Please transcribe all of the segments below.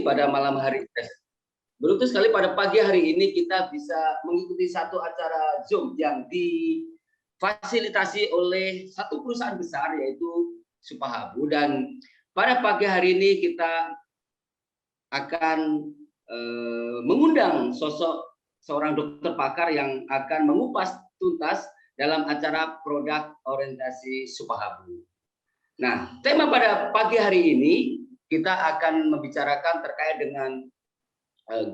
pada malam hari. Beruntung sekali pada pagi hari ini kita bisa mengikuti satu acara Zoom yang difasilitasi oleh satu perusahaan besar yaitu Supahabu, dan pada pagi hari ini kita akan mengundang sosok seorang dokter pakar yang akan mengupas tuntas dalam acara produk orientasi Supahabu. Nah, tema pada pagi hari ini kita akan membicarakan terkait dengan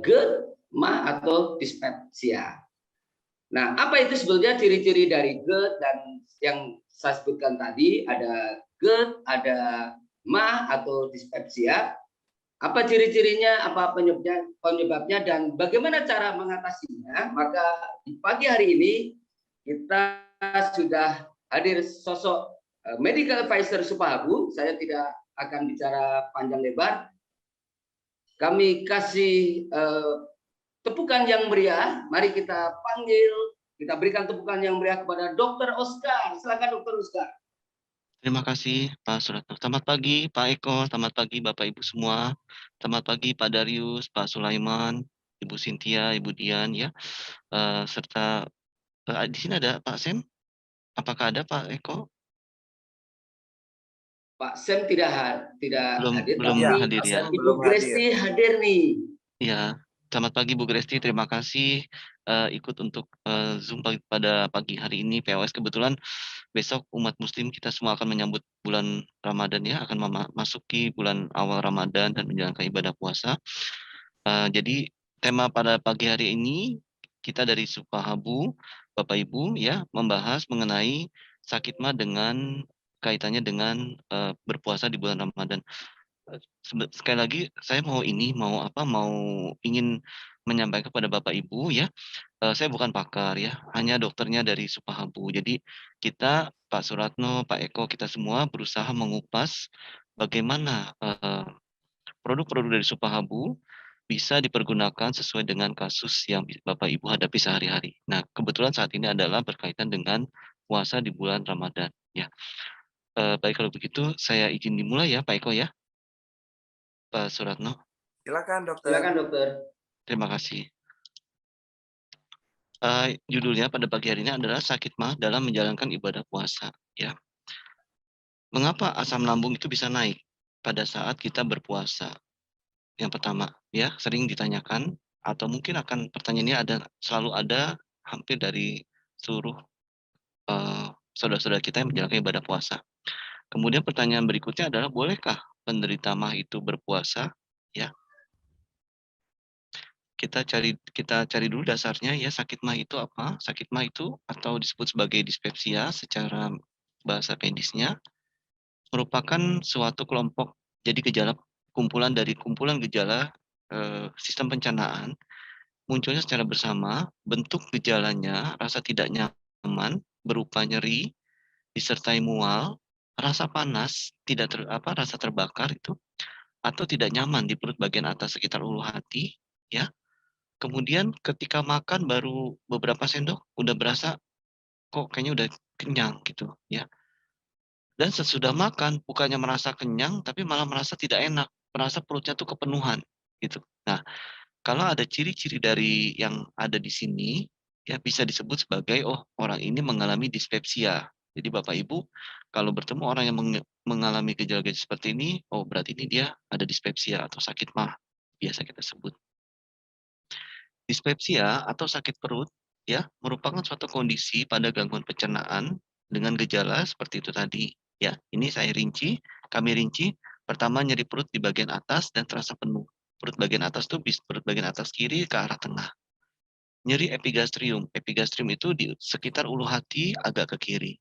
GERD, MA atau dispepsia. Nah, apa itu sebetulnya ciri-ciri dari GERD? Dan yang saya sebutkan tadi ada GERD, ada MA atau dispepsia. Apa ciri-cirinya, apa penyebabnya, dan bagaimana cara mengatasinya? Maka di pagi hari ini kita sudah hadir sosok medical advisor Supahabu. Saya tidak akan bicara panjang lebar. Kami kasih tepukan yang meriah. Mari kita panggil, kita berikan tepukan yang meriah kepada Dr. Oscar. Silakan Dr. Oscar. Terima kasih Pak Suratno. Selamat pagi Pak Eko, selamat pagi Bapak Ibu semua. Selamat pagi Pak Darius, Pak Sulaiman, Ibu Cynthia, Ibu Dian ya. Serta di sini ada Pak Sem. Apakah ada Pak Eko? Pak Sem tidak hadir, belum tapi hadir ya. Ibu Gresti hadir nih. Ya, selamat pagi Bu Gresti. Terima kasih ikut untuk Zoom pada pagi hari ini POS. Kebetulan besok umat Muslim kita semua akan menyambut bulan Ramadan ya, akan memasuki bulan awal Ramadan dan menjalankan ibadah puasa. Jadi tema pada pagi hari ini kita dari Supahabu, Bapak Ibu ya, membahas mengenai sakit MA dengan kaitannya dengan berpuasa di bulan Ramadan. Sekali lagi saya mau ingin menyampaikan kepada Bapak Ibu ya, saya bukan pakar ya, hanya dokternya dari Supahabu. Jadi kita Pak Suratno, Pak Eko, kita semua berusaha mengupas bagaimana produk-produk dari Supahabu bisa dipergunakan sesuai dengan kasus yang Bapak Ibu hadapi sehari-hari. Nah, kebetulan saat ini adalah berkaitan dengan puasa di bulan Ramadan ya. Baik, kalau begitu saya izin dimulai ya Pak Eko ya. Pak Suratno. Silakan dokter. Silakan dokter. Terima kasih. Judulnya pada pagi hari ini adalah sakit MA dalam menjalankan ibadah puasa ya. Mengapa asam lambung itu bisa naik pada saat kita berpuasa? Yang pertama ya, sering ditanyakan atau mungkin akan pertanyaannya selalu ada hampir dari seluruh saudara-saudara kita yang menjalankan ibadah puasa. Kemudian pertanyaan berikutnya adalah, bolehkah penderita MA itu berpuasa? Ya. Kita cari dulu dasarnya ya, sakit MA itu apa? Sakit MA itu atau disebut sebagai dispepsia secara bahasa medisnya merupakan suatu kelompok, jadi gejala kumpulan gejala sistem pencernaan munculnya secara bersama. Bentuk gejalanya rasa tidak nyaman berupa nyeri disertai mual, rasa panas, rasa terbakar itu, atau tidak nyaman di perut bagian atas sekitar ulu hati ya. Kemudian ketika makan baru beberapa sendok udah berasa kok kayaknya udah kenyang gitu ya. Dan sesudah makan bukannya merasa kenyang tapi malah merasa tidak enak, merasa perutnya tuh kepenuhan gitu. Nah, kalau ada ciri-ciri dari yang ada di sini ya bisa disebut sebagai orang ini mengalami dispepsia. Jadi Bapak Ibu kalau bertemu orang yang mengalami gejala-gejala seperti ini, berarti ini dia ada dispepsia atau sakit MA biasa kita sebut. Dispepsia atau sakit perut ya merupakan suatu kondisi pada gangguan pencernaan dengan gejala seperti itu tadi ya. Ini kami rinci. Pertama, nyeri perut di bagian atas dan terasa penuh. Perut bagian atas itu perut bagian atas kiri ke arah tengah. Nyeri epigastrium. Epigastrium itu di sekitar ulu hati agak ke kiri.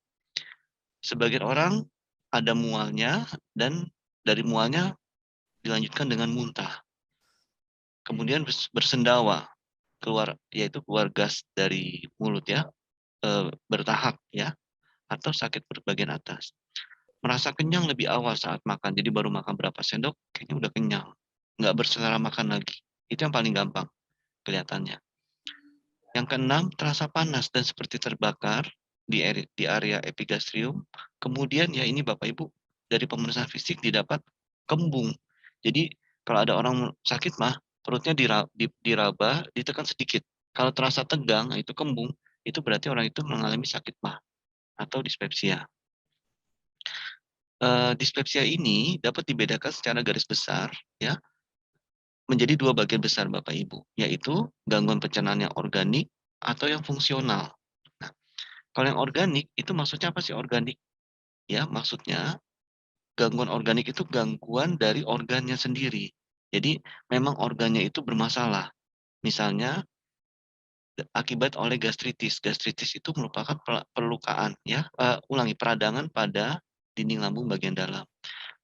Sebagian orang ada mualnya dan dari mualnya dilanjutkan dengan muntah. Kemudian bersendawa, keluar gas dari mulut ya, bertahap ya, atau sakit perut bagian atas. Merasa kenyang lebih awal saat makan, jadi baru makan berapa sendok kayaknya udah kenyang, nggak berselera makan lagi. Itu yang paling gampang kelihatannya. Yang keenam, terasa panas dan seperti terbakar di area epigastrium. Kemudian ya ini Bapak Ibu dari pemeriksaan fisik didapat kembung. Jadi Kalau ada orang sakit mah, perutnya diraba, ditekan sedikit. Kalau terasa tegang, itu kembung, itu berarti orang itu mengalami sakit mah atau dispepsia. Dispepsia ini dapat dibedakan secara garis besar ya, menjadi 2 bagian besar Bapak Ibu, yaitu gangguan pencernaan yang organik atau yang fungsional. Nah, kalau yang organik itu maksudnya apa sih organik? Ya, maksudnya gangguan organik itu gangguan dari organnya sendiri. Jadi memang organnya itu bermasalah. Misalnya akibat oleh gastritis. Gastritis itu merupakan perlukaan ya, peradangan pada dinding lambung bagian dalam.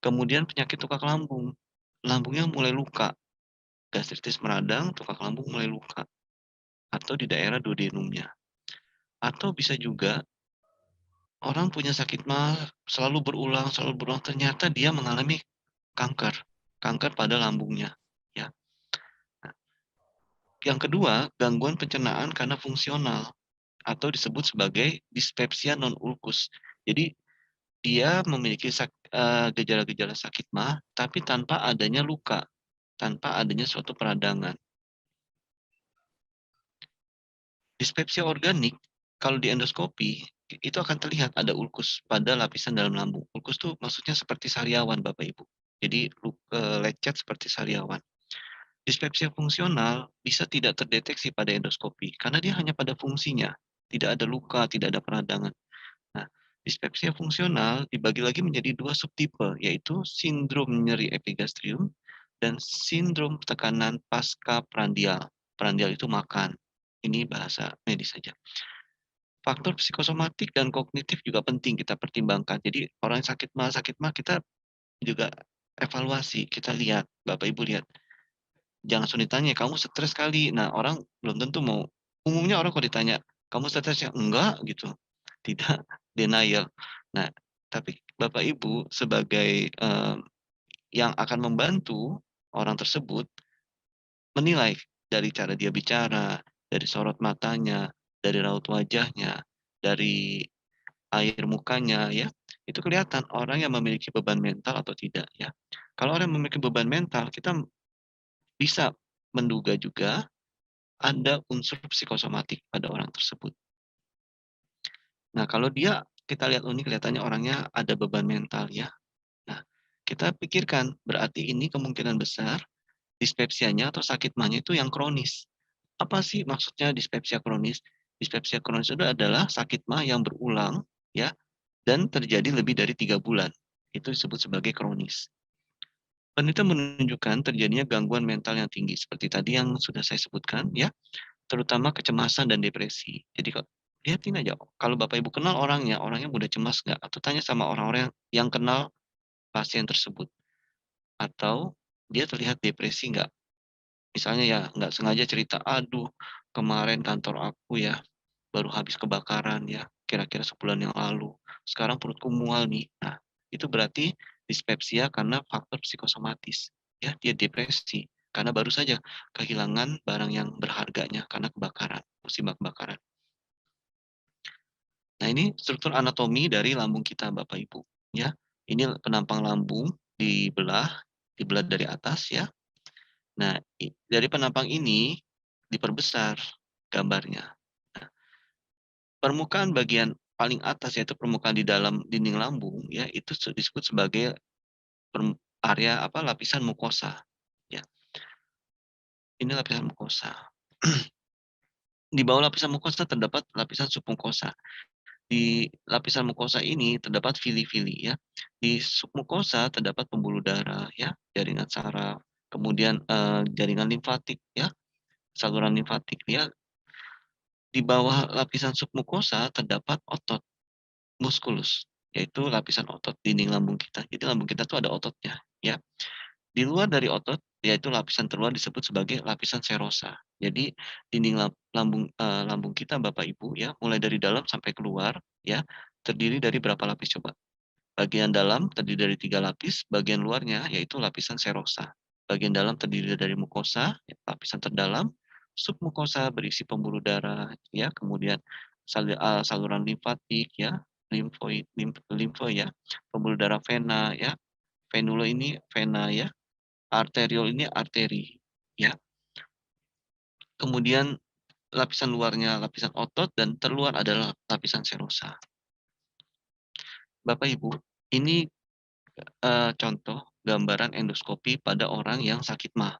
Kemudian penyakit tukak lambung. Lambungnya mulai luka. Gastritis meradang, tukak lambung mulai luka atau di daerah duodenumnya. Atau bisa juga orang punya sakit mah selalu berulang, ternyata dia mengalami kanker, kanker pada lambungnya, ya. Nah, yang kedua, gangguan pencernaan karena fungsional atau disebut sebagai dispepsia non ulkus. Jadi dia memiliki gejala-gejala sakit mah, tapi tanpa adanya luka, tanpa adanya suatu peradangan. Dispepsia organik, kalau di endoskopi, itu akan terlihat ada ulkus pada lapisan dalam lambung. Ulkus itu maksudnya seperti sariawan, Bapak Ibu. Jadi lecet seperti sariawan. Dispepsia fungsional bisa tidak terdeteksi pada endoskopi karena dia hanya pada fungsinya, tidak ada luka, tidak ada peradangan. Nah, dispepsia fungsional dibagi lagi menjadi 2 subtipe, yaitu sindrom nyeri epigastrium dan sindrom tekanan pasca-prandial. Prandial itu makan. Ini bahasa medis saja. Faktor psikosomatik dan kognitif juga penting kita pertimbangkan. Jadi orang yang sakit mah kita juga evaluasi, kita lihat, Bapak Ibu lihat. Jangan langsung ditanya, "Kamu stres kali." Nah, orang belum tentu mau, umumnya orang kalau ditanya, "Kamu stres ya?" "Enggak," gitu. Tidak, denial. Nah, tapi Bapak Ibu sebagai, yang akan membantu orang tersebut menilai dari cara dia bicara, dari sorot matanya, dari raut wajahnya, dari air mukanya ya, itu kelihatan orang yang memiliki beban mental atau tidak ya. Kalau orang yang memiliki beban mental, kita bisa menduga juga ada unsur psikosomatik pada orang tersebut. Nah, kalau dia kita lihat, oh ini kelihatannya orangnya ada beban mental ya. Nah, kita pikirkan berarti ini kemungkinan besar dispepsianya atau sakit mahnya itu yang kronis. Apa sih maksudnya dispepsia kronis? Dispepsia kronis itu adalah sakit mah yang berulang ya dan terjadi lebih dari 3 bulan. Itu disebut sebagai kronis. Penelitian menunjukkan terjadinya gangguan mental yang tinggi seperti tadi yang sudah saya sebutkan ya, terutama kecemasan dan depresi. Jadi lihatin aja kalau Bapak Ibu kenal orangnya, orangnya mudah cemas nggak? Atau tanya sama orang-orang yang kenal pasien tersebut. Atau dia terlihat depresi nggak? Misalnya ya nggak sengaja cerita, "Aduh kemarin kantor aku ya baru habis kebakaran ya, kira-kira sebulan yang lalu. Sekarang perutku mual nih." Nah, itu berarti dispepsia karena faktor psikosomatis. Ya, dia depresi karena baru saja kehilangan barang yang berharganya karena kebakaran, musibah kebakaran. Nah, ini struktur anatomi dari lambung kita, Bapak Ibu, ya. Ini penampang lambung dibelah, dibelah dari atas ya. Nah, dari penampang ini diperbesar gambarnya. Nah, permukaan bagian paling atas yaitu permukaan di dalam dinding lambung ya, itu disebut sebagai area apa, lapisan mukosa, ya. Ini lapisan mukosa. Di bawah lapisan mukosa terdapat lapisan submukosa. Di lapisan mukosa ini terdapat vili-vili ya. Di submukosa terdapat pembuluh darah ya, jaringan saraf, kemudian, jaringan limfatik ya, saluran limfatik ya. Di bawah lapisan submukosa terdapat otot, muskulus, yaitu lapisan otot dinding lambung kita. Jadi lambung kita tuh ada ototnya ya. Di luar dari otot, yaitu lapisan terluar disebut sebagai lapisan serosa. Jadi dinding lambung kita Bapak Ibu ya, mulai dari dalam sampai keluar ya, terdiri dari berapa lapis coba? Bagian dalam terdiri dari 3 lapis, bagian luarnya yaitu lapisan serosa. Bagian dalam terdiri dari mukosa, ya, lapisan terdalam, submukosa berisi pembuluh darah, ya, kemudian saluran limfatik, ya, limfe ya, pembuluh darah vena, ya, venulo ini vena, ya, arteriol ini arteri, ya. Kemudian lapisan luarnya lapisan otot dan terluar adalah lapisan serosa. Bapak Ibu, ini contoh gambaran endoskopi pada orang yang sakit MAH.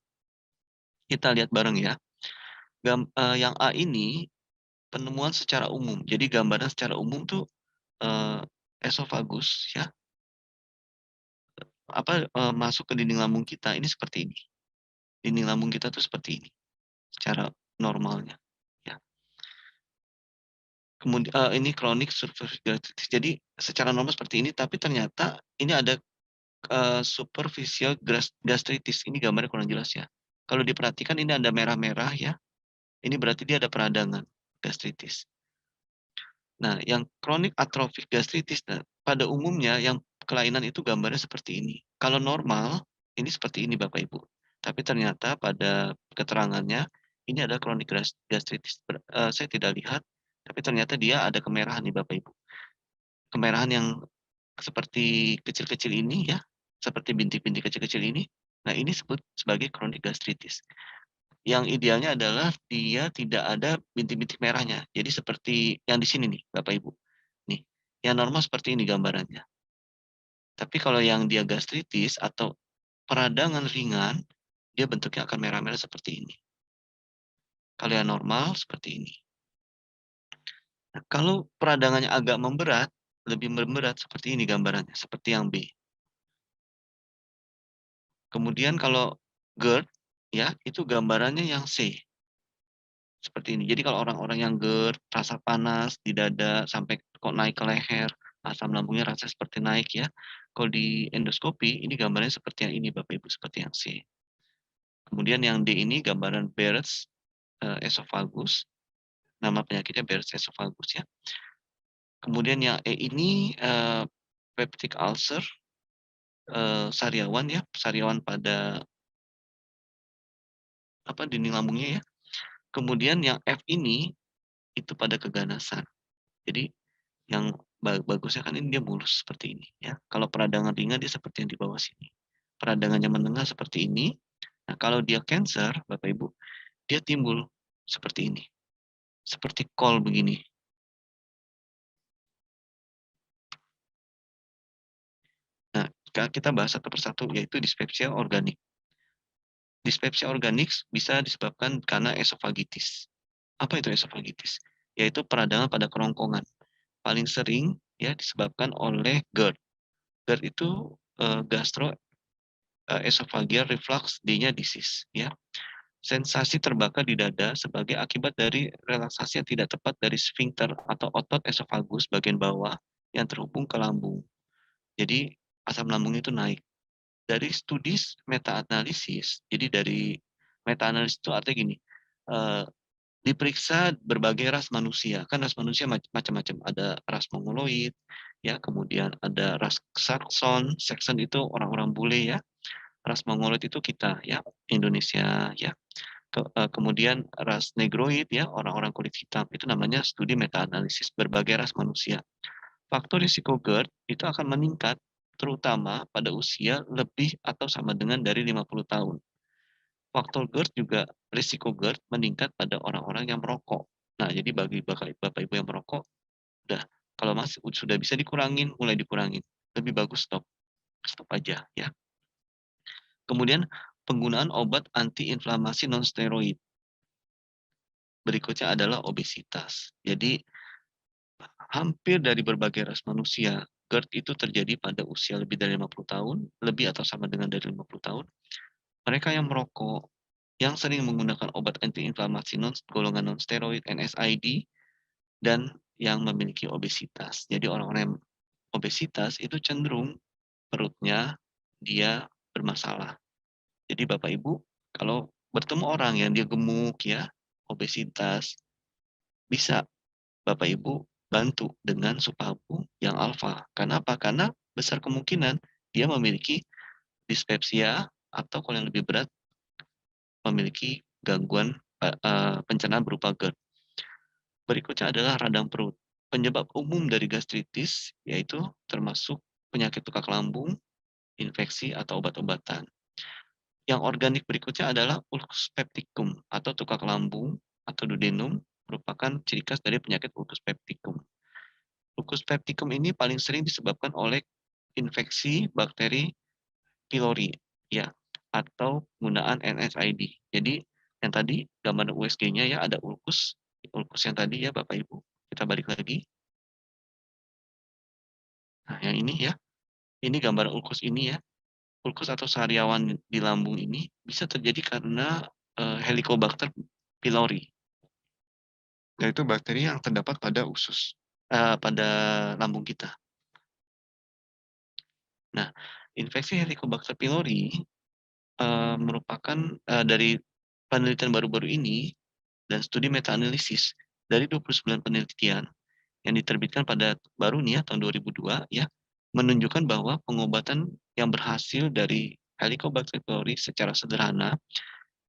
Kita lihat bareng ya. Yang A ini penemuan secara umum. Jadi gambaran secara umum tuh esofagus ya, masuk ke dinding lambung kita ini seperti ini. Dinding lambung kita tuh seperti ini secara normalnya. Ya. Kemudian ini kronik superficial gastritis. Jadi secara normal seperti ini, tapi ternyata ini ada superficial gastritis. Ini gambarnya kurang jelas ya. Kalau diperhatikan ini ada merah-merah ya. Ini berarti dia ada peradangan gastritis. Nah, yang kronik atrofik gastritis, nah, pada umumnya yang kelainan itu gambarnya seperti ini. Kalau normal, ini seperti ini Bapak Ibu. Tapi ternyata pada keterangannya, ini ada kronik gastritis. Saya tidak lihat, tapi ternyata dia ada kemerahan nih Bapak Ibu. Kemerahan yang seperti kecil-kecil ini ya, seperti bintik-bintik kecil-kecil ini. Nah, ini disebut sebagai kronik gastritis. Yang idealnya adalah dia tidak ada bintik-bintik merahnya. Jadi seperti yang di sini nih, Bapak Ibu. Nih, yang normal seperti ini gambarannya. Tapi kalau yang dia gastritis atau peradangan ringan, dia bentuknya akan merah-merah seperti ini. Kalau yang normal seperti ini. Nah, kalau peradangannya agak memberat, lebih memberat seperti ini gambarannya, seperti yang B. Kemudian kalau GERD, ya itu gambarannya yang C. Seperti ini. Jadi kalau orang-orang yang GERD, rasa panas di dada sampai kok naik ke leher, asam lambungnya rasa seperti naik ya. Kalau di endoskopi ini gambarnya seperti yang ini Bapak Ibu, seperti yang C. Kemudian yang D ini gambaran Barrett's esophagus. Nama penyakitnya Barrett's esophagus ya. Kemudian yang E ini peptic ulcer, sariawan ya, sariawan pada dinding lambungnya ya. Kemudian yang F ini itu pada keganasan. Jadi yang bagusnya kan ini dia mulus seperti ini ya. Kalau peradangan ringan dia seperti yang di bawah sini. Peradangannya menengah seperti ini. Nah, kalau dia cancer, Bapak Ibu, dia timbul seperti ini. Seperti kol begini. Nah, kita bahas satu persatu yaitu dispepsia organik. Dispepsia organik bisa disebabkan karena esofagitis. Apa itu esofagitis? Yaitu peradangan pada kerongkongan. Paling sering ya disebabkan oleh GERD. GERD itu gastroesophageal reflux D-nya disease ya. Sensasi terbakar di dada sebagai akibat dari relaksasi yang tidak tepat dari sphincter atau otot esofagus bagian bawah yang terhubung ke lambung. Jadi asam lambung itu naik. Dari studi meta-analisis, jadi dari meta-analisis itu artinya gini, diperiksa berbagai ras manusia. Kan ras manusia macam-macam. Ada ras Mongoloid, ya, kemudian ada ras Saxon. Saxon itu orang-orang bule ya. Ras Mongoloid itu kita ya, Indonesia ya. Kemudian ras Negroid ya, orang-orang kulit hitam. Itu namanya studi meta-analisis berbagai ras manusia. Faktor risiko GERD itu akan meningkat terutama pada usia lebih atau sama dengan dari 50 tahun. Faktor GERD juga, risiko GERD meningkat pada orang-orang yang merokok. Nah, jadi bagi Bapak Ibu yang merokok, udah kalau masih sudah bisa dikurangin, mulai dikurangin. Lebih bagus stop. Stop aja ya. Kemudian penggunaan obat antiinflamasi non-steroid. Berikutnya adalah obesitas. Jadi hampir dari berbagai ras manusia, GERD itu terjadi pada usia lebih dari 50 tahun, lebih atau sama dengan dari 50 tahun. Mereka yang merokok, yang sering menggunakan obat antiinflamasi golongan non-steroid, NSAID, dan yang memiliki obesitas. Jadi orang-orang yang obesitas itu cenderung perutnya dia bermasalah. Jadi Bapak Ibu, kalau bertemu orang yang dia gemuk ya, obesitas, bisa Bapak Ibu bantu dengan supabu yang alfa. Karena apa? Karena besar kemungkinan dia memiliki dispepsia atau kalau yang lebih berat memiliki gangguan pencernaan berupa GERD. Berikutnya adalah radang perut. Penyebab umum dari gastritis yaitu termasuk penyakit tukak lambung, infeksi atau obat-obatan. Yang organik berikutnya adalah ulcus pepticum atau tukak lambung atau duodenum, merupakan ciri khas dari penyakit ulcus pepticum. Ulcus pepticum ini paling sering disebabkan oleh infeksi bakteri pylori, ya, atau penggunaan NSAID. Jadi yang tadi gambar USG-nya ya ada ulcus, ulcus yang tadi ya Bapak Ibu. Kita balik lagi. Nah, yang ini ya, ini gambar ulcus ini ya. Ulcus atau sariawan di lambung ini bisa terjadi karena Helicobacter pylori, yaitu bakteri yang terdapat pada usus, pada lambung kita. Nah, infeksi Helicobacter pylori merupakan dari penelitian baru-baru ini dan studi meta-analisis dari 29 penelitian yang diterbitkan pada baru nih ya tahun 2002 ya, menunjukkan bahwa pengobatan yang berhasil dari Helicobacter pylori secara sederhana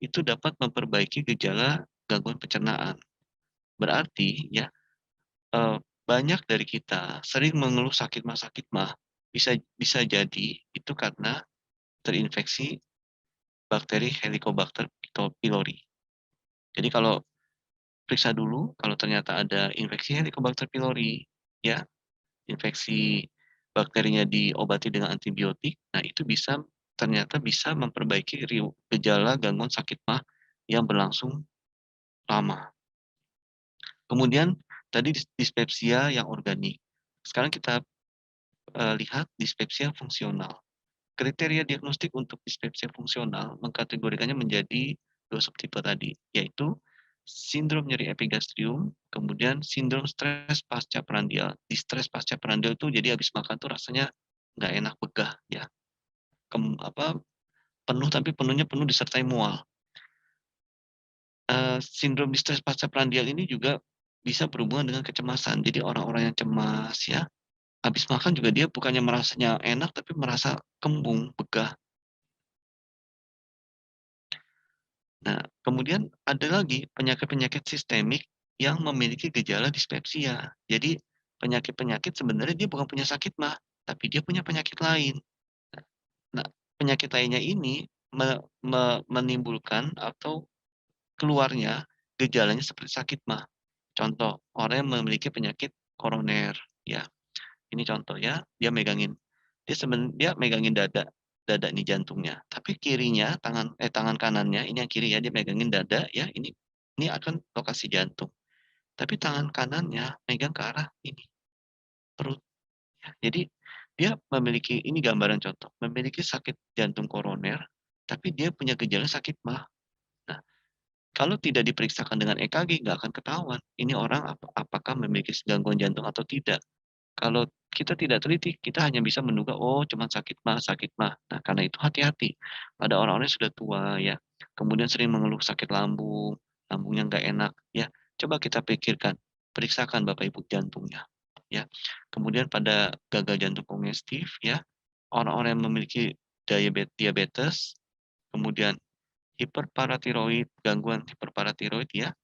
itu dapat memperbaiki gejala gangguan pencernaan. Berarti ya, banyak dari kita sering mengeluh sakit mah, bisa bisa jadi itu karena terinfeksi bakteri Helicobacter pylori. Jadi kalau periksa dulu kalau ternyata ada infeksi Helicobacter pylori, ya, infeksi bakterinya diobati dengan antibiotik, nah itu ternyata bisa memperbaiki gejala gangguan sakit mah yang berlangsung lama. Kemudian tadi dispepsia yang organik. Sekarang kita lihat dispepsia fungsional. Kriteria diagnostik untuk dispepsia fungsional mengkategorikannya menjadi dua subtipe tadi, yaitu sindrom nyeri epigastrium, kemudian sindrom stres pasca prandial. Di stres pasca prandial itu jadi habis makan tuh rasanya nggak enak, begah ya. Penuh tapi penuh disertai mual. Sindrom stres pasca prandial ini juga bisa berhubungan dengan kecemasan. Jadi orang-orang yang cemas ya, habis makan juga dia bukannya merasanya enak tapi merasa kembung, begah. Nah, kemudian ada lagi penyakit-penyakit sistemik yang memiliki gejala dispepsia. Jadi penyakit-penyakit sebenarnya dia bukan punya sakit mah, tapi dia punya penyakit lain. Nah, penyakit lainnya ini menimbulkan atau keluarnya gejalanya seperti sakit mah. Contoh, orang yang memiliki penyakit koroner, ya. Ini contoh ya, dia megangin dada nih jantungnya. Tapi kirinya tangan kanannya ini yang kiri ya dia megangin dada ya ini akan lokasi jantung. Tapi tangan kanannya megang ke arah ini perut. Ya. Jadi dia memiliki ini gambaran contoh, memiliki sakit jantung koroner, tapi dia punya gejala sakit mah. Nah, kalau tidak diperiksakan dengan EKG nggak akan ketahuan ini orang apakah memiliki gangguan jantung atau tidak. Kalau kita tidak teliti, kita hanya bisa menduga, oh cuma sakit mah, sakit mah. Nah, karena itu hati-hati. Pada orang-orang yang sudah tua ya, kemudian sering mengeluh sakit lambung, lambungnya nggak enak ya. Coba kita pikirkan, periksakan Bapak Ibu jantungnya ya. Kemudian pada gagal jantung kongestif ya, orang-orang yang memiliki diabetes, kemudian hiperparatiroid, gangguan hiperparatiroid ya,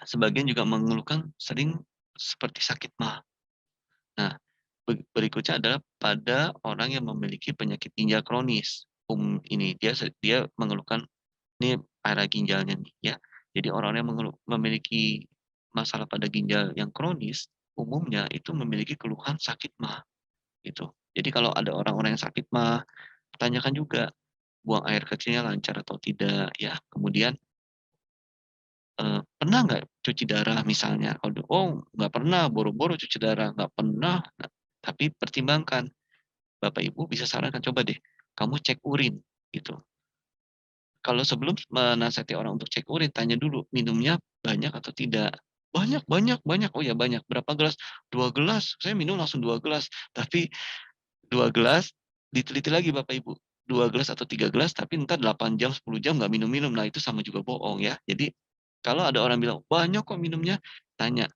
sebagian juga mengeluhkan sering seperti sakit mah. Nah, berikutnya adalah pada orang yang memiliki penyakit ginjal kronis. Ini dia mengeluhkan ini area ginjalnya nih ya. Jadi orang yang memiliki masalah pada ginjal yang kronis umumnya itu memiliki keluhan sakit mah gitu. Jadi kalau ada orang-orang yang sakit mah, tanyakan juga buang air kecilnya lancar atau tidak ya. Kemudian pernah nggak cuci darah misalnya? Oh nggak pernah, boro-boro cuci darah, nggak pernah. Nah, tapi pertimbangkan Bapak Ibu bisa sarankan, coba deh kamu cek urin gitu. Kalau sebelum menasihati orang untuk cek urin, tanya dulu minumnya banyak atau tidak. Banyak, banyak, banyak. Oh ya banyak. Berapa gelas? 2 gelas. Saya minum langsung 2 gelas. Tapi 2 gelas diteliti lagi Bapak Ibu. 2 gelas atau 3 gelas, tapi ntar 8 jam, 10 jam nggak minum-minum. Nah itu sama juga bohong ya. Jadi kalau ada orang bilang banyak kok minumnya, tanya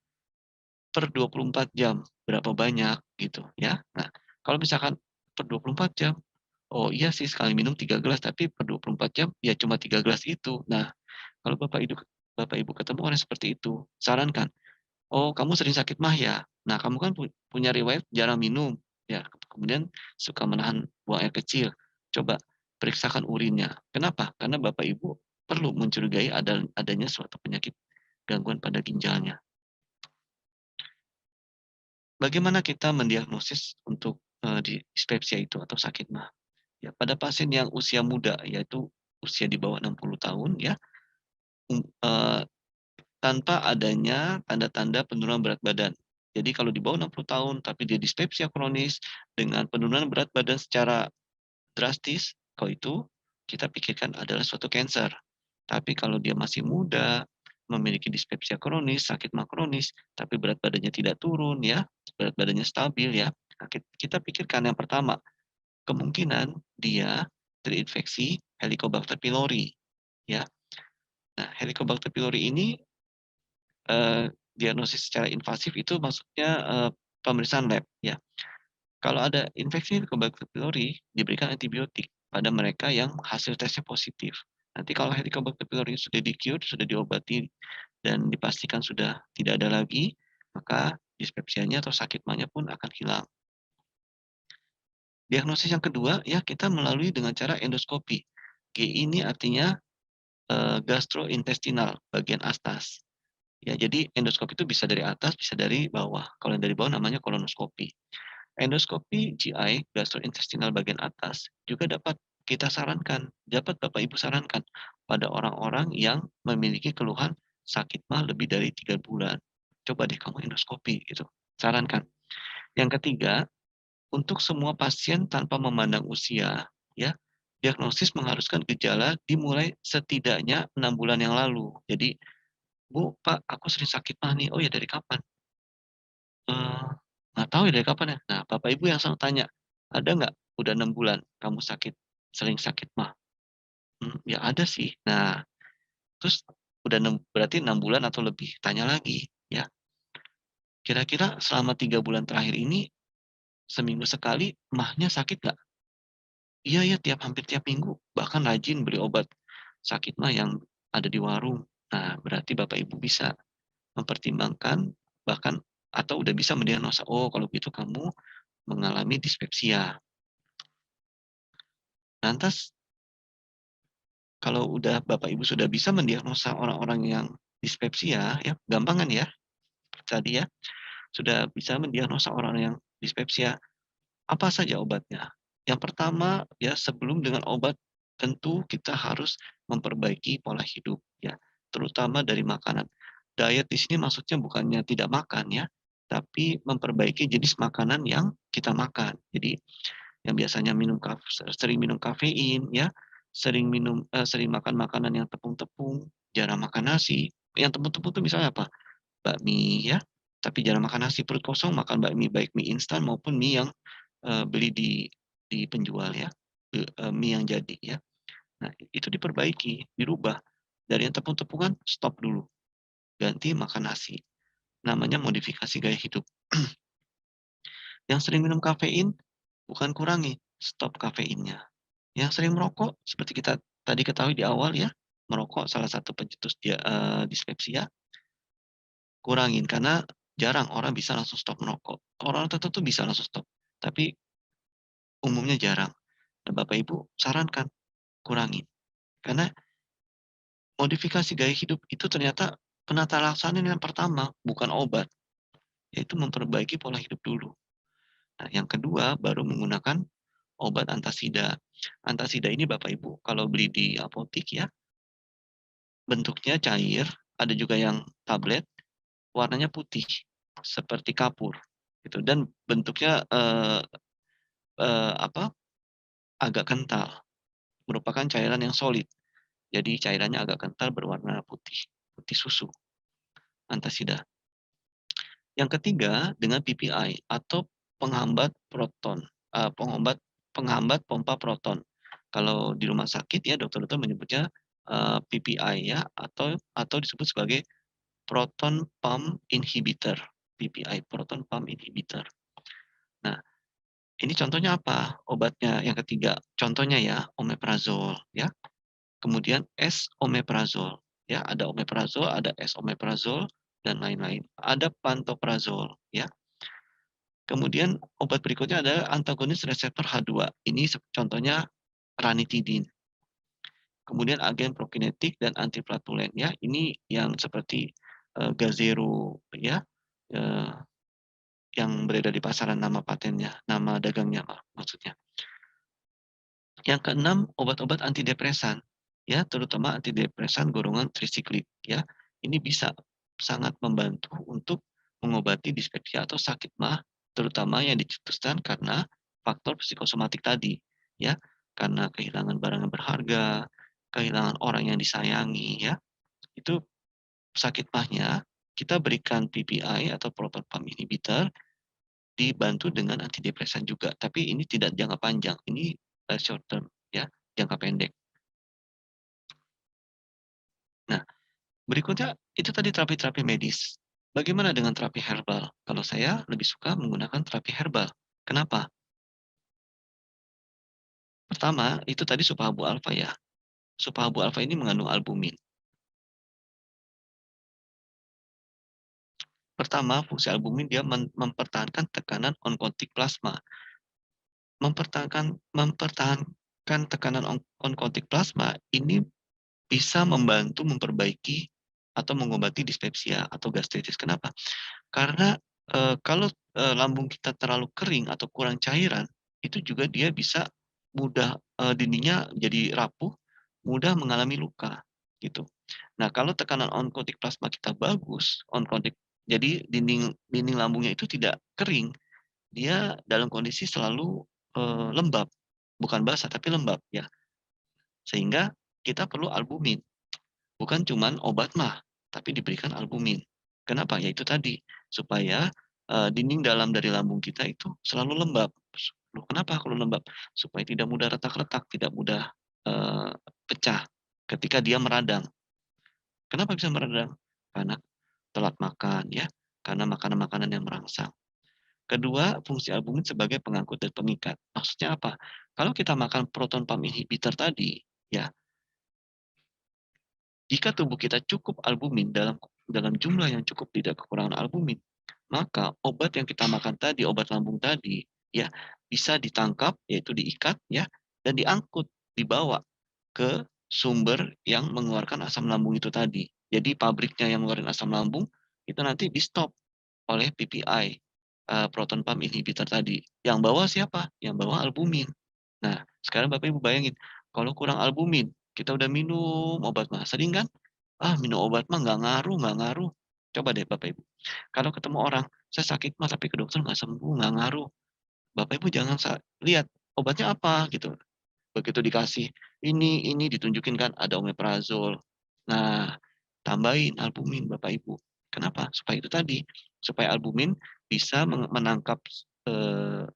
per 24 jam berapa banyak gitu ya. Nah kalau misalkan per 24 jam, oh iya sih sekali minum 3 gelas, tapi per 24 jam ya cuma 3 gelas itu. Nah, kalau Bapak Ibu ketemu orang seperti itu, sarankan, "Oh, kamu sering sakit mah ya? Nah, kamu kan punya riwayat jarang minum, ya, kemudian suka menahan buang air kecil. Coba periksakan urinnya. Kenapa? Karena Bapak Ibu perlu mencurigai adanya suatu penyakit gangguan pada ginjalnya. Bagaimana kita mendiagnosis untuk dispepsia itu atau sakit mah? Ya, pada pasien yang usia muda, yaitu usia di bawah 60 tahun ya, um, eee, tanpa adanya tanda-tanda penurunan berat badan. Jadi kalau di bawah 60 tahun tapi dia dispepsia kronis dengan penurunan berat badan secara drastis, kalau itu kita pikirkan adalah suatu cancer. Tapi kalau dia masih muda, memiliki dispepsia kronis, sakit mah kronis, tapi berat badannya tidak turun ya, berat badannya stabil ya, nah kita pikirkan yang pertama, kemungkinan dia terinfeksi Helicobacter pylori ya. Nah, Helicobacter pylori ini, diagnosis secara invasif itu maksudnya, pemeriksaan lab ya. Kalau ada infeksi Helicobacter pylori, diberikan antibiotik pada mereka yang hasil tesnya positif. Nanti kalau Helicobacter pylori sudah di-cure, sudah diobati dan dipastikan sudah tidak ada lagi, maka dispepsianya atau sakit mahnya pun akan hilang. Diagnosis yang kedua, ya kita melalui dengan cara endoskopi. GI ini artinya gastrointestinal, bagian atas. Ya, jadi endoskopi itu bisa dari atas, bisa dari bawah. Kalau yang dari bawah namanya kolonoskopi. Endoskopi GI, gastrointestinal bagian atas, juga dapat kita sarankan, dapat Bapak Ibu sarankan pada orang-orang yang memiliki keluhan sakit mah lebih dari 3 bulan. Coba deh kamu endoskopi gitu, sarankan. Yang ketiga, untuk semua pasien tanpa memandang usia, ya, diagnosis mengharuskan gejala dimulai setidaknya 6 bulan yang lalu. Jadi, "Bu, Pak, aku sering sakit mah nih." "Oh ya dari kapan?" Eee, "Nggak tahu ya dari kapan ya." Nah, Bapak Ibu yang selalu tanya, "Ada nggak udah 6 bulan kamu sering sakit mah?" Ya ada sih." Nah, terus udah berarti 6 bulan atau lebih. Tanya lagi, ya, "Kira-kira selama 3 bulan terakhir ini, seminggu sekali mahnya sakit nggak?" "Iya ya, hampir tiap minggu, bahkan rajin beli obat sakit mah yang ada di warung." Nah, berarti Bapak Ibu bisa mempertimbangkan bahkan atau udah bisa mendiagnosa, "Oh, kalau gitu kamu mengalami dispepsia." Lantas kalau udah Bapak Ibu sudah bisa mendiagnosa orang-orang yang dispepsia ya, gampangan ya, tadi ya, sudah bisa mendiagnosa orang yang dispepsia, apa saja obatnya? Yang pertama ya sebelum dengan obat, tentu kita harus memperbaiki pola hidup ya, terutama dari makanan. Diet di sini maksudnya bukannya tidak makan ya, tapi memperbaiki jenis makanan yang kita makan. Jadi yang biasanya sering minum kafein ya, sering makan makanan yang tepung-tepung, jarang makan nasi. Yang tepung-tepung itu misalnya apa? Bakmi ya, tapi jarang makan nasi, perut kosong makan bakmi, baik mie instan maupun mie yang, beli di penjual ya, mie yang jadi ya. Nah, itu diperbaiki, dirubah. Dari yang tepung-tepungan, stop dulu, ganti makan nasi. Namanya modifikasi gaya hidup. Yang sering minum kafein, bukan kurangi, stop kafeinnya. Yang sering merokok, seperti kita tadi ketahui di awal ya, merokok salah satu pencetus dispepsia, kurangin karena jarang orang bisa langsung stop merokok. Orang tertentu bisa langsung stop, tapi umumnya jarang. Nah, Bapak Ibu sarankan kurangin. Karena modifikasi gaya hidup itu ternyata penata laksanaan yang pertama, bukan obat, yaitu memperbaiki pola hidup dulu. Nah, yang kedua baru menggunakan obat antasida. Antasida ini Bapak Ibu kalau beli di apotik ya, bentuknya cair, ada juga yang tablet, warnanya putih seperti kapur gitu dan bentuknya, apa, agak kental, merupakan cairan yang solid. Jadi cairannya agak kental berwarna putih, putih susu, antasida. Yang ketiga dengan PPI atau penghambat proton, penghambat pompa proton. Kalau di rumah sakit ya dokter-dokter menyebutnya, PPI ya atau disebut sebagai proton pump inhibitor, PPI, proton pump inhibitor. Nah, ini contohnya apa obatnya yang ketiga? Contohnya ya omeprazol ya, kemudian esomeprazol ya, ada omeprazol, ada esomeprazol dan lain-lain. Ada pantoprazol ya. Kemudian obat berikutnya adalah antagonis reseptor H2. Ini contohnya ranitidin. Kemudian agen prokinetik dan antiplatulen ya, ini yang seperti Gazero ya, eee, yang beredar di pasaran nama patennya, nama dagangnya maksudnya. Yang keenam, obat-obat antidepresan ya, terutama antidepresan golongan trisiklik ya. Ini bisa sangat membantu untuk mengobati dispepsia atau sakit mah, terutama yang dicetuskan karena faktor psikosomatik tadi ya, karena kehilangan barang yang berharga, kehilangan orang yang disayangi ya. Itu sakit mahnya kita berikan PPI atau proton pump inhibitor dibantu dengan antidepresan juga, tapi ini tidak jangka panjang, ini short term ya, jangka pendek. Nah, berikutnya itu tadi terapi-terapi medis. Bagaimana dengan terapi herbal? Kalau saya lebih suka menggunakan terapi herbal. Kenapa? Pertama, itu tadi supahabu alfa ya. Supahabu alfa ini mengandung albumin. Pertama, fungsi albumin dia mempertahankan tekanan onkotik plasma. Mempertahankan tekanan onkotik plasma ini bisa membantu memperbaiki atau mengobati dispepsia atau gastritis. Kenapa? Karena, kalau, lambung kita terlalu kering atau kurang cairan, itu juga dia bisa mudah, dindingnya jadi rapuh, mudah mengalami luka, gitu. Nah, kalau tekanan onkotik plasma kita bagus, jadi dinding dinding lambungnya itu tidak kering, dia dalam kondisi selalu, lembab, bukan basah tapi lembab ya, sehingga kita perlu albumin. Bukan cuman obat mah, tapi diberikan albumin. Kenapa? Ya itu tadi, supaya, dinding dalam dari lambung kita itu selalu lembab. Loh kenapa kalau lembab? Supaya tidak mudah retak-retak, tidak mudah, eee, pecah ketika dia meradang. Kenapa bisa meradang? Karena telat makan ya, karena makanan-makanan yang merangsang. Kedua, fungsi albumin sebagai pengangkut dan pengikat. Maksudnya apa? Kalau kita makan proton pump inhibitor tadi, ya, jika tubuh kita cukup albumin dalam dalam jumlah yang cukup, tidak kekurangan albumin, maka obat yang kita makan tadi, obat lambung tadi, ya bisa ditangkap, yaitu diikat, ya, dan diangkut, dibawa ke sumber yang mengeluarkan asam lambung itu tadi. Jadi pabriknya yang mengeluarkan asam lambung itu nanti di stop oleh PPI, proton pump inhibitor tadi. Yang bawa siapa? Yang bawa albumin. Nah, sekarang Bapak Ibu bayangin, kalau kurang albumin, kita udah minum obat mah, sering kan? "Ah, minum obat mah nggak ngaruh." Coba deh Bapak Ibu, kalau ketemu orang, "Saya sakit mah tapi ke dokter nggak sembuh, nggak ngaruh." Bapak Ibu jangan lihat, "Obatnya apa?" Gitu. Begitu dikasih, ini ditunjukin kan ada omeprazol. Nah, tambahin albumin Bapak Ibu. Kenapa? Supaya itu tadi, supaya albumin bisa menangkap, eee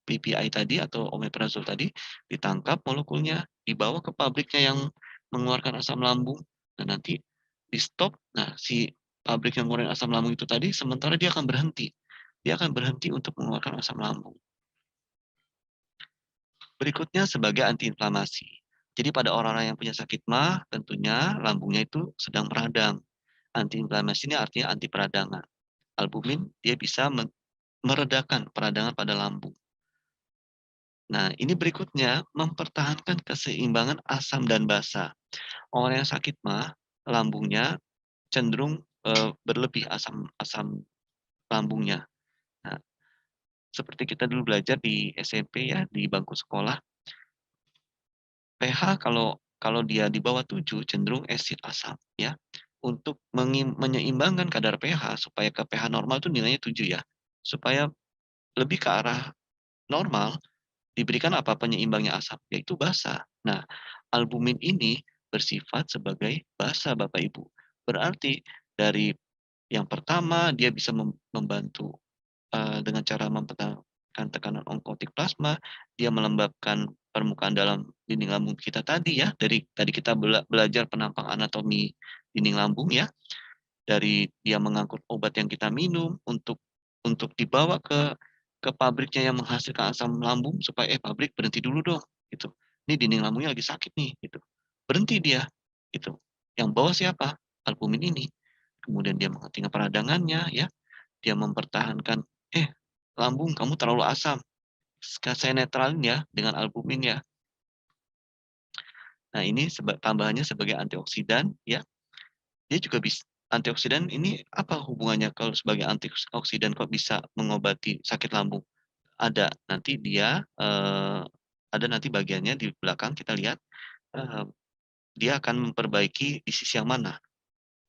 PPI tadi atau omeprazol tadi, ditangkap molekulnya, dibawa ke pabriknya yang mengeluarkan asam lambung, dan nanti di-stop. Nah, si pabrik yang mengeluarkan asam lambung itu tadi, sementara dia akan berhenti. Dia akan berhenti untuk mengeluarkan asam lambung. Berikutnya sebagai antiinflamasi. Jadi pada orang-orang yang punya sakit MAH, tentunya lambungnya itu sedang meradang. Antiinflamasi ini artinya anti peradangan. Albumin dia bisa meredakan peradangan pada lambung. Nah, ini berikutnya mempertahankan keseimbangan asam dan basa. Orang yang sakit mah lambungnya cenderung, berlebih asam asam lambungnya. Nah, seperti kita dulu belajar di SMP ya, di bangku sekolah, pH kalau kalau dia di bawah 7 cenderung asid asam ya. Untuk menyeimbangkan kadar pH supaya ke pH normal itu nilainya 7 ya, supaya lebih ke arah normal. Diberikan apa penyeimbangnya asam? Yaitu basa. Nah, albumin ini bersifat sebagai basa Bapak Ibu. Berarti dari yang pertama dia bisa membantu, dengan cara mempertahankan tekanan onkotik plasma, dia melembabkan permukaan dalam dinding lambung kita tadi ya, dari tadi kita belajar penampang anatomi dinding lambung ya, dari dia mengangkut obat yang kita minum untuk dibawa ke pabriknya yang menghasilkan asam lambung supaya, pabrik berhenti dulu dong," gitu. "Ini dinding lambungnya lagi sakit nih," gitu. Berhenti dia, gitu. Yang bawa siapa? Albumin ini. Kemudian dia menghentikan peradangannya ya, dia mempertahankan, "Eh, lambung kamu terlalu asam, saya netralin ya dengan albumin ya." Nah, ini tambahannya sebagai antioksidan ya. Dia juga bisa antioksidan ini apa hubungannya kalau sebagai antioksidan kok bisa mengobati sakit lambung? Ada nanti dia ada nanti bagiannya di belakang kita lihat eee, dia akan memperbaiki di sisi yang mana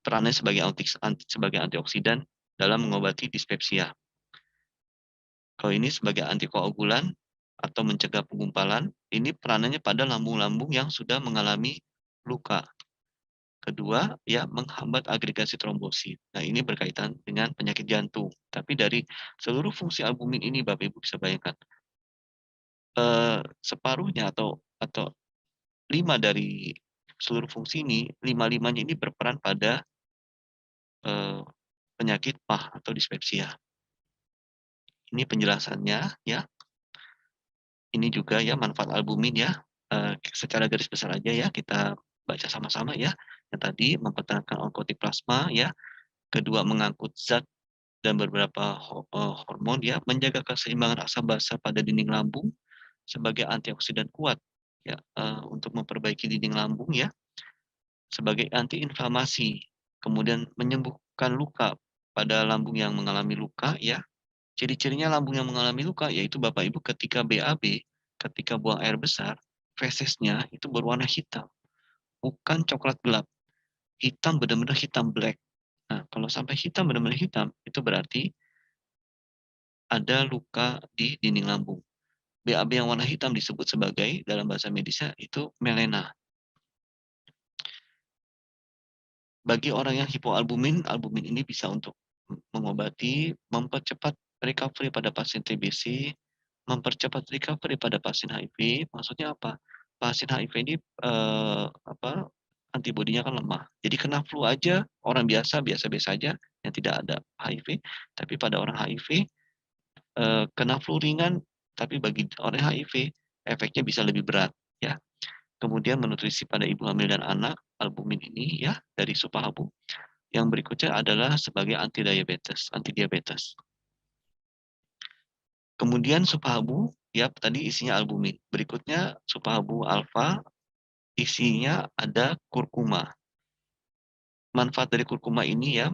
perannya sebagai antioksidan dalam mengobati dispepsia. Kalau ini sebagai antikoagulan atau mencegah penggumpalan, ini peranannya pada lambung-lambung yang sudah mengalami luka. Kedua, ya menghambat agregasi trombosit. Nah, ini berkaitan dengan penyakit jantung. Tapi dari seluruh fungsi albumin ini, Bapak Ibu bisa bayangkan, separuhnya atau 5 dari seluruh fungsi ini, lima-limanya ini berperan pada eee, penyakit PAH atau dispepsia. Ini penjelasannya ya. Ini juga ya manfaat albumin ya, secara garis besar aja ya kita baca sama-sama ya. Yang tadi mempertahankan onkotik plasma ya, kedua mengangkut zat dan beberapa hormon ya, menjaga keseimbangan asam basa pada dinding lambung sebagai antioksidan kuat ya, untuk memperbaiki dinding lambung ya, sebagai antiinflamasi, kemudian menyembuhkan luka pada lambung yang mengalami luka ya. Ciri-cirinya lambung yang mengalami luka yaitu Bapak Ibu ketika BAB, ketika buang air besar, fesesnya itu berwarna hitam, bukan coklat gelap. Hitam benar-benar hitam black. Nah, kalau sampai hitam benar-benar hitam, itu berarti ada luka di dinding lambung. BAB yang warna hitam disebut sebagai dalam bahasa medisnya itu melena. Bagi orang yang hipoalbumin, albumin ini bisa untuk mengobati, mempercepat recovery pada pasien TBC, mempercepat recovery pada pasien HIV. Maksudnya apa? Pasien HIV ini antibodinya kan lemah. Jadi kena flu aja orang biasa-biasa aja yang tidak ada HIV, tapi pada orang HIV kena flu ringan, tapi bagi orang HIV efeknya bisa lebih berat ya. Kemudian menutrisi pada ibu hamil dan anak, albumin ini ya dari Supahabu. Yang berikutnya adalah sebagai antidiabetes. Kemudian Supahabu ya tadi isinya albumin. Berikutnya Supahabu alfa isinya ada kurkuma. Manfaat dari kurkuma ini ya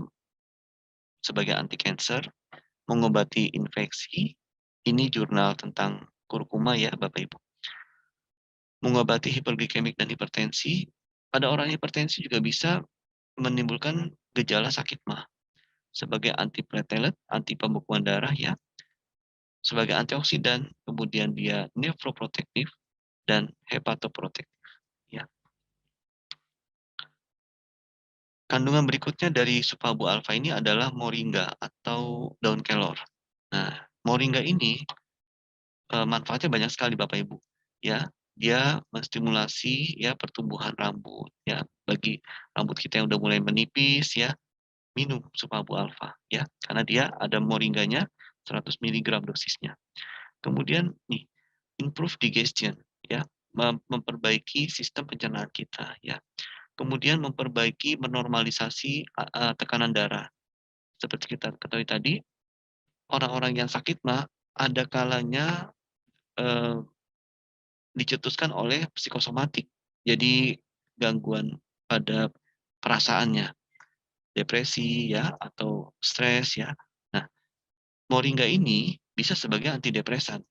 sebagai anti cancer, mengobati infeksi. Ini jurnal tentang kurkuma ya Bapak Ibu. Mengobati hiperglikemik dan hipertensi. Pada orang hipertensi juga bisa menimbulkan gejala sakit mah sebagai antiplatelet, anti pembekuan darah ya, sebagai antioksidan, kemudian dia nefroprotektif dan hepatoprotektif ya. Kandungan berikutnya dari Supabu alfa ini adalah moringa atau daun kelor. Nah, moringa ini manfaatnya banyak sekali Bapak Ibu ya. Dia menstimulasi ya pertumbuhan rambut ya. Bagi rambut kita yang udah mulai menipis ya, minum Supabu alfa ya, karena dia ada moringanya 100 mg dosisnya. Kemudian nih, improve digestion ya, memperbaiki sistem pencernaan kita ya. Kemudian memperbaiki menormalisasi tekanan darah. Seperti kita ketahui tadi, orang-orang yang sakit mah ada kalanya dicetuskan oleh psikosomatik. Jadi gangguan pada perasaannya, depresi ya atau stres ya. Nah, moringa ini bisa sebagai antidepresan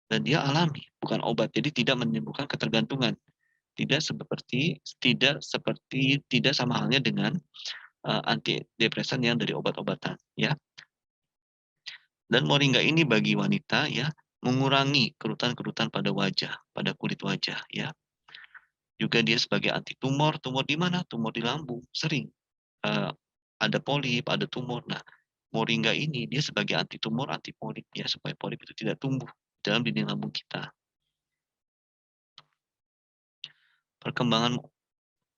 dan dia alami, bukan obat. Jadi tidak menimbulkan ketergantungan. Tidak sama halnya dengan antidepresan yang dari obat-obatan ya. Dan moringa ini bagi wanita ya mengurangi kerutan-kerutan pada wajah, pada kulit wajah ya. Juga dia sebagai anti tumor, tumor di mana? Tumor di lambung sering ada polip, ada tumor. Nah, moringa ini dia sebagai anti tumor, anti polip ya supaya polip itu tidak tumbuh dalam dinding lambung kita. Perkembangan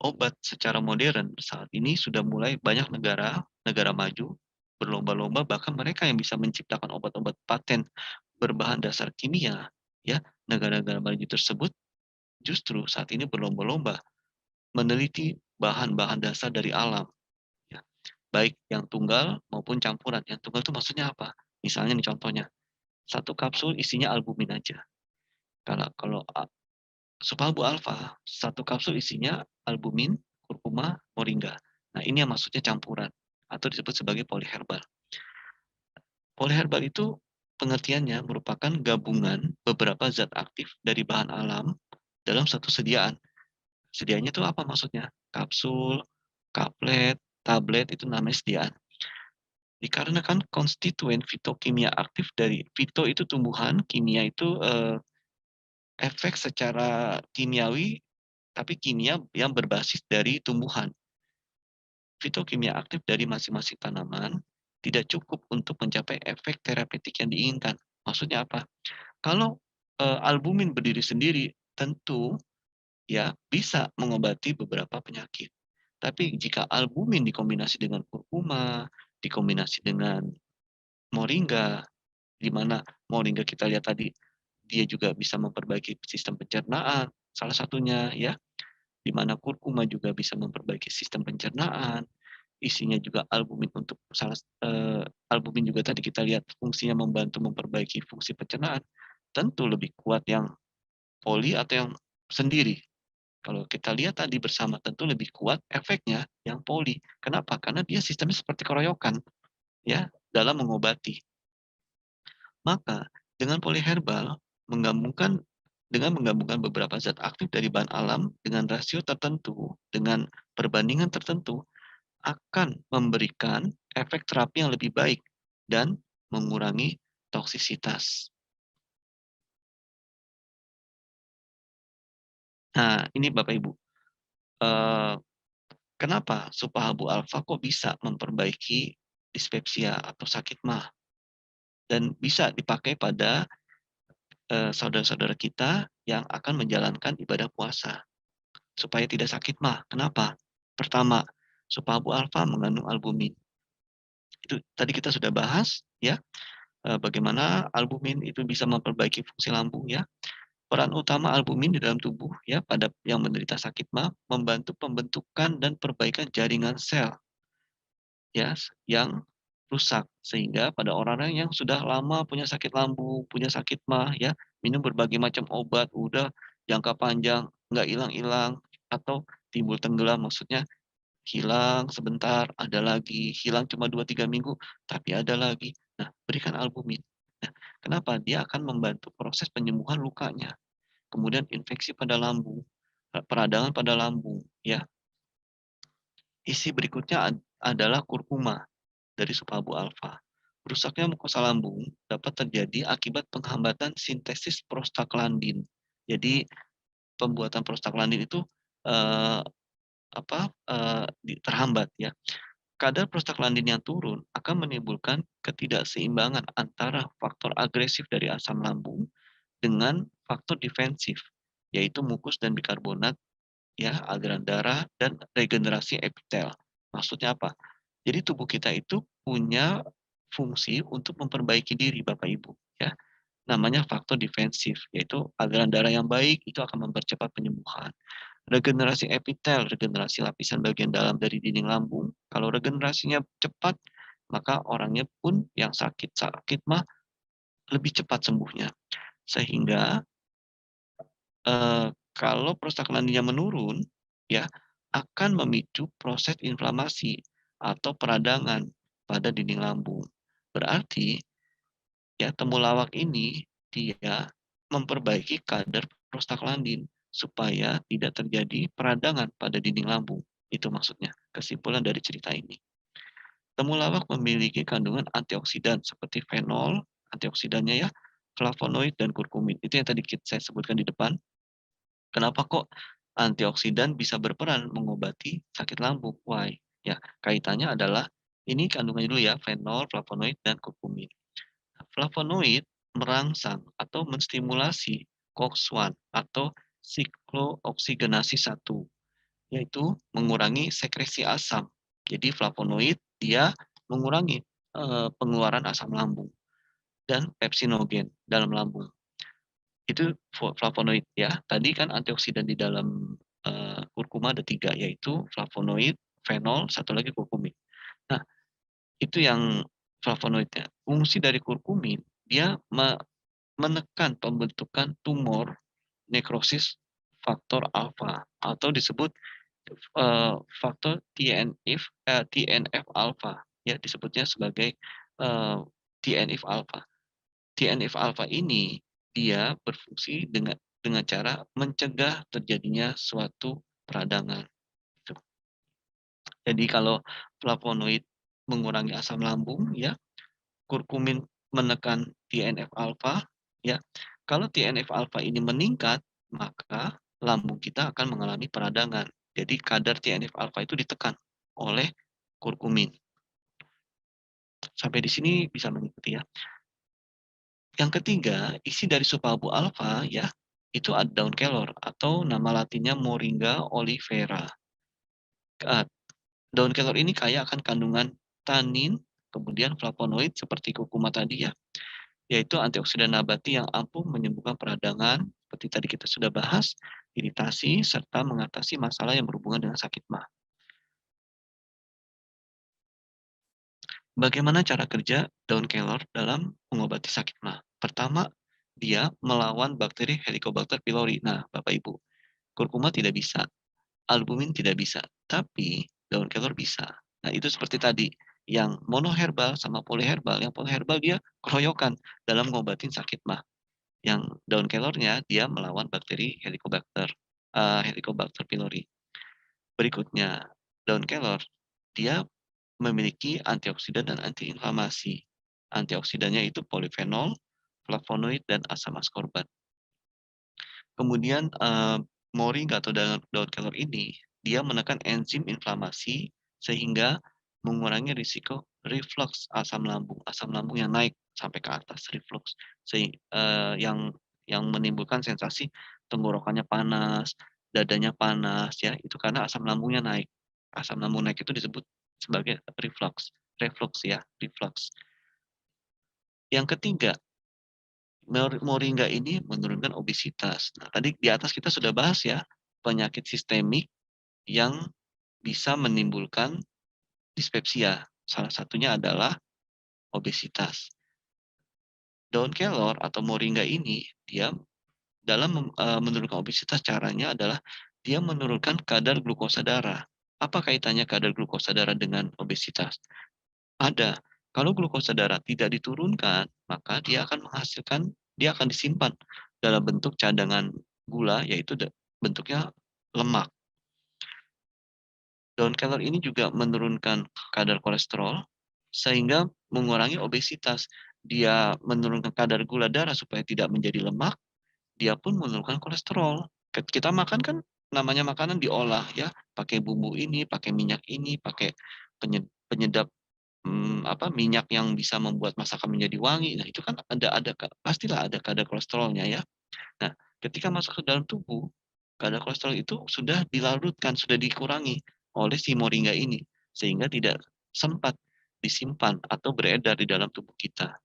obat secara modern saat ini sudah mulai banyak negara maju berlomba-lomba, bahkan mereka yang bisa menciptakan obat-obat paten berbahan dasar kimia ya, negara-negara maju tersebut justru saat ini berlomba-lomba meneliti bahan-bahan dasar dari alam ya, baik yang tunggal maupun campuran. Yang tunggal itu maksudnya apa? Misalnya nih contohnya, satu kapsul isinya albumin aja. Kalau Supabu alfa, satu kapsul isinya albumin, kurkuma, moringa. Nah, ini yang maksudnya campuran atau disebut sebagai poliherbal. Poliherbal itu pengertiannya merupakan gabungan beberapa zat aktif dari bahan alam dalam satu sediaan. Sediaannya itu apa maksudnya? Kapsul, kaplet, tablet itu namanya sediaan. Dikarenakan konstituen fitokimia aktif dari fito itu tumbuhan, kimia itu efek secara kimiawi, tapi kimia yang berbasis dari tumbuhan. Fitokimia aktif dari masing-masing tanaman tidak cukup untuk mencapai efek terapeutik yang diinginkan. Maksudnya apa? Kalau albumin berdiri sendiri, tentu ya bisa mengobati beberapa penyakit. Tapi jika albumin dikombinasi dengan kurkuma, dikombinasi dengan moringa, di mana moringa kita lihat tadi dia juga bisa memperbaiki sistem pencernaan, salah satunya ya, di mana kurkuma juga bisa memperbaiki sistem pencernaan, isinya juga albumin untuk albumin juga tadi kita lihat fungsinya membantu memperbaiki fungsi pencernaan, tentu lebih kuat yang poli atau yang sendiri. Kalau kita lihat tadi bersama tentu lebih kuat efeknya yang poli. Kenapa? Karena dia sistemnya seperti keroyokan ya dalam mengobati. Maka dengan poliherbal menggabungkan beberapa zat aktif dari bahan alam dengan rasio tertentu, dengan perbandingan tertentu, akan memberikan efek terapi yang lebih baik dan mengurangi toksisitas. Nah, ini Bapak Ibu, kenapa Supahabu alfa kok bisa memperbaiki dispepsia atau sakit mah dan bisa dipakai pada saudara-saudara kita yang akan menjalankan ibadah puasa supaya tidak sakit mah. Kenapa? Pertama, Supahabu alfa mengandung albumin. Itu tadi kita sudah bahas ya, bagaimana albumin itu bisa memperbaiki fungsi lambung ya. Peran utama albumin di dalam tubuh ya pada yang menderita sakit mah membantu pembentukan dan perbaikan jaringan sel ya yang rusak sehingga pada orang-orang yang sudah lama punya sakit lambung, punya sakit mah ya, minum berbagai macam obat udah jangka panjang nggak hilang-hilang atau timbul tenggelam maksudnya hilang sebentar, ada lagi, hilang cuma 2-3 minggu, tapi ada lagi. Nah, berikan albumin. Nah, kenapa? Dia akan membantu proses penyembuhan lukanya. Kemudian infeksi pada lambung, peradangan pada lambung, ya. Isi berikutnya adalah kurkuma dari Supabu alfa. Rusaknya mukosa lambung dapat terjadi akibat penghambatan sintesis prostaglandin. Jadi pembuatan prostaglandin itu eh, terhambat ya. Kadar prostaglandin yang turun akan menimbulkan ketidakseimbangan antara faktor agresif dari asam lambung dengan faktor defensif, yaitu mukus dan bikarbonat, ya, aliran darah dan regenerasi epitel. Maksudnya apa? Jadi tubuh kita itu punya fungsi untuk memperbaiki diri, Bapak Ibu, ya. Namanya faktor defensif, yaitu aliran darah yang baik itu akan mempercepat penyembuhan. Regenerasi epitel, regenerasi lapisan bagian dalam dari dinding lambung. Kalau regenerasinya cepat, maka orangnya pun yang sakit mah lebih cepat sembuhnya. Sehingga kalau prostaglandinnya menurun, ya akan memicu proses inflamasi atau peradangan pada dinding lambung. Berarti ya temulawak ini dia memperbaiki kadar prostaglandin supaya tidak terjadi peradangan pada dinding lambung. Itu maksudnya, kesimpulan dari cerita ini. Temulawak memiliki kandungan antioksidan seperti fenol, antioksidannya ya, flavonoid dan kurkumin. Itu yang tadi saya sebutkan di depan. Kenapa kok antioksidan bisa berperan mengobati sakit lambung? Why? Ya, kaitannya adalah ini kandungannya dulu ya, fenol, flavonoid dan kurkumin. Flavonoid merangsang atau menstimulasi COX-1 atau siklooksigenasi 1, yaitu mengurangi sekresi asam. Jadi flavonoid dia mengurangi pengeluaran asam lambung dan pepsinogen dalam lambung. Itu flavonoid ya. Tadi kan antioksidan di dalam kurkuma ada 3, yaitu flavonoid, fenol, satu lagi kurkumin. Nah, itu yang flavonoidnya. Fungsi dari kurkumin, dia menekan pembentukan tumor nekrosis faktor alfa atau disebut faktor TNF alfa, ya disebutnya sebagai TNF alfa. TNF alfa ini dia berfungsi dengan cara mencegah terjadinya suatu peradangan. Gitu. Jadi kalau flavonoid mengurangi asam lambung, ya, kurkumin menekan TNF alfa, ya. Kalau TNF alfa ini meningkat, maka lambung kita akan mengalami peradangan. Jadi kadar TNF alfa itu ditekan oleh kurkumin. Sampai di sini bisa mengikuti, ya. Yang ketiga, isi dari sup albu alfa, ya, itu ada daun kelor atau nama latinnya Moringa oleifera. Daun kelor ini kaya akan kandungan tanin, kemudian flavonoid seperti kurkuma tadi, ya, yaitu antioksidan nabati yang ampuh menyembuhkan peradangan, seperti tadi kita sudah bahas, iritasi, serta mengatasi masalah yang berhubungan dengan sakit mah. Bagaimana cara kerja daun kelor dalam mengobati sakit mah? Pertama, dia melawan bakteri Helicobacter pylori. Nah, Bapak Ibu, kurkuma tidak bisa, albumin tidak bisa, tapi daun kelor bisa. Nah, itu seperti tadi, yang monoherbal sama polyherbal. Yang polyherbal dia keroyokan dalam ngobatin sakit mah. Yang daun kelornya dia melawan bakteri Helicobacter pylori. Berikutnya, daun kelor dia memiliki antioksidan dan antiinflamasi. Antioksidannya itu polifenol, flavonoid, dan asam askorbat. Kemudian moringa atau daun kelor ini dia menekan enzim inflamasi sehingga mengurangi risiko reflux asam lambung yang naik sampai ke atas reflux, yang menimbulkan sensasi tenggorokannya panas, dadanya panas, ya itu karena asam lambungnya naik. Asam lambung naik itu disebut sebagai reflux, ya, reflux. Yang ketiga, moringa ini menurunkan obesitas. Nah, tadi di atas kita sudah bahas, ya, penyakit sistemik yang bisa menimbulkan dispepsia. Salah satunya adalah obesitas. Daun kelor atau moringa ini dia dalam menurunkan obesitas caranya adalah dia menurunkan kadar glukosa darah. Apa kaitannya kadar glukosa darah dengan obesitas? Ada. Kalau glukosa darah tidak diturunkan, maka dia akan disimpan dalam bentuk cadangan gula, yaitu bentuknya lemak. Daun kelor ini juga menurunkan kadar kolesterol, sehingga mengurangi obesitas. Dia menurunkan kadar gula darah supaya tidak menjadi lemak, dia pun menurunkan kolesterol. Kita makan kan namanya makanan diolah, ya, pakai bumbu ini, pakai penyedap minyak yang bisa membuat masakan menjadi wangi. Nah, itu kan pastilah ada kadar kolesterolnya, ya. Nah, ketika masuk ke dalam tubuh, kadar kolesterol itu sudah dilarutkan, sudah dikurangi oleh si moringa ini, sehingga tidak sempat disimpan atau beredar di dalam tubuh kita.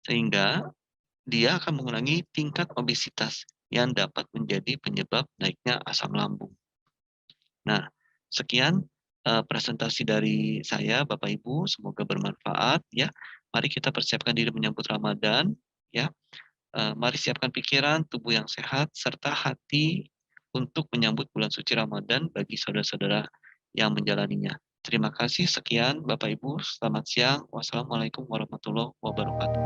Sehingga dia akan mengurangi tingkat obesitas yang dapat menjadi penyebab naiknya asam lambung. Nah, sekian presentasi dari saya, Bapak Ibu, semoga bermanfaat, ya. Mari kita persiapkan diri menyambut Ramadan, ya. Mari siapkan pikiran, tubuh yang sehat, serta hati untuk menyambut bulan suci Ramadan bagi saudara-saudara yang menjalaninya. Terima kasih, sekian Bapak Ibu, selamat siang. Wassalamualaikum warahmatullahi wabarakatuh.